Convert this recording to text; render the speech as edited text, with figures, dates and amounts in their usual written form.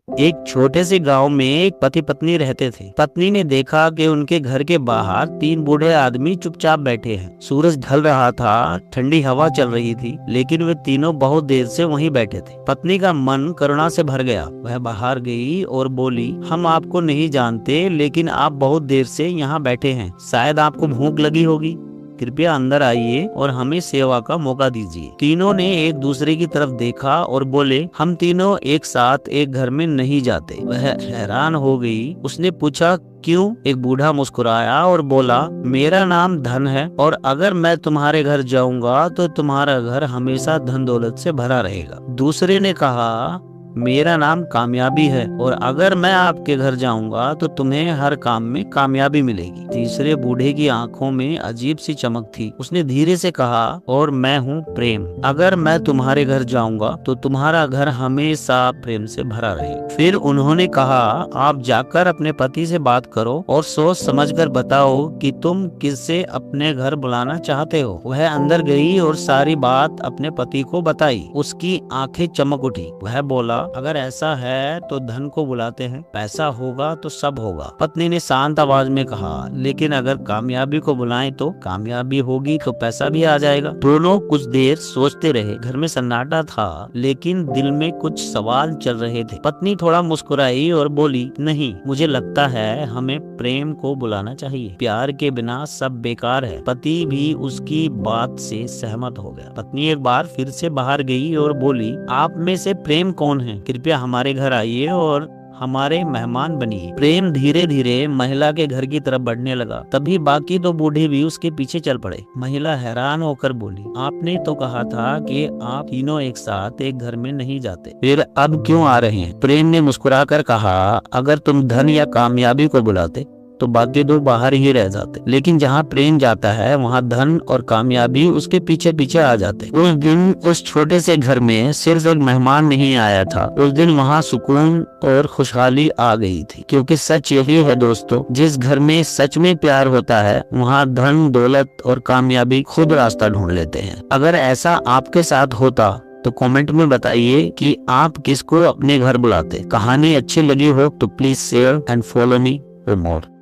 एक छोटे से गांव में एक पति पत्नी रहते थे। पत्नी ने देखा कि उनके घर के बाहर 3 बूढ़े आदमी चुपचाप बैठे हैं। सूरज ढल रहा था, ठंडी हवा चल रही थी, लेकिन वे तीनों बहुत देर से वहीं बैठे थे। पत्नी का मन करुणा से भर गया। वह बाहर गई और बोली, हम आपको नहीं जानते, लेकिन आप बहुत देर से यहाँ बैठे हैं। शायद आपको भूख लगी होगी। कृपया अंदर आइए और हमें सेवा का मौका दीजिए। तीनों ने एक दूसरे की तरफ देखा और बोले, हम तीनों एक साथ एक घर में नहीं जाते। वह हैरान हो गई। उसने पूछा, क्यों? एक बूढ़ा मुस्कुराया और बोला, मेरा नाम धन है और अगर मैं तुम्हारे घर जाऊंगा तो तुम्हारा घर हमेशा धन दौलत से भरा रहेगा। दूसरे ने कहा, मेरा नाम कामयाबी है और अगर मैं आपके घर जाऊंगा तो तुम्हें हर काम में कामयाबी मिलेगी। तीसरे बूढ़े की आंखों में अजीब सी चमक थी। उसने धीरे से कहा, और मैं हूँ प्रेम। अगर मैं तुम्हारे घर जाऊंगा तो तुम्हारा घर हमेशा प्रेम से भरा रहेगा। फिर उन्होंने कहा, आप जाकर अपने पति से बात करो और सोच समझकर बताओ कि तुम किससे अपने घर बुलाना चाहते हो। वह अंदर गई और सारी बात अपने पति को बताई। उसकी आंखें चमक उठी। वह बोला, अगर ऐसा है तो धन को बुलाते हैं, पैसा होगा तो सब होगा। पत्नी ने शांत आवाज में कहा, लेकिन अगर कामयाबी को बुलाएं तो कामयाबी होगी तो पैसा भी आ जाएगा। दोनों कुछ देर सोचते रहे। घर में सन्नाटा था, लेकिन दिल में कुछ सवाल चल रहे थे। पत्नी थोड़ा मुस्कुराई और बोली, नहीं, मुझे लगता है हमें प्रेम को बुलाना चाहिए। प्यार के बिना सब बेकार है। पति भी उसकी बात से सहमत हो गया। पत्नी एक बार फिर से बाहर गई और बोली, आप में से प्रेम कौन है? कृपया हमारे घर आइए और हमारे मेहमान बनिए। प्रेम धीरे धीरे महिला के घर की तरफ बढ़ने लगा। तभी बाकी 2 बूढ़े भी उसके पीछे चल पड़े। महिला हैरान होकर बोली, आपने तो कहा था कि आप तीनों एक साथ एक घर में नहीं जाते, फिर अब क्यों आ रहे हैं? प्रेम ने मुस्कुराकर कहा, अगर तुम धन या कामयाबी को बुलाते तो बाकी 2 बाहर ही रह जाते, लेकिन जहाँ प्रेम जाता है वहाँ धन और कामयाबी उसके पीछे पीछे आ जाते। उस दिन उस छोटे से घर में सिर्फ एक मेहमान नहीं आया था, उस दिन वहाँ सुकून और खुशहाली आ गई थी। क्योंकि सच यही है दोस्तों, जिस घर में सच में प्यार होता है वहाँ धन, दौलत और कामयाबी खुद रास्ता ढूंढ लेते हैं। अगर ऐसा आपके साथ होता तो कमेंट में बताइए कि आप किसको अपने घर बुलाते। कहानी अच्छी लगी हो तो please share and follow me for more.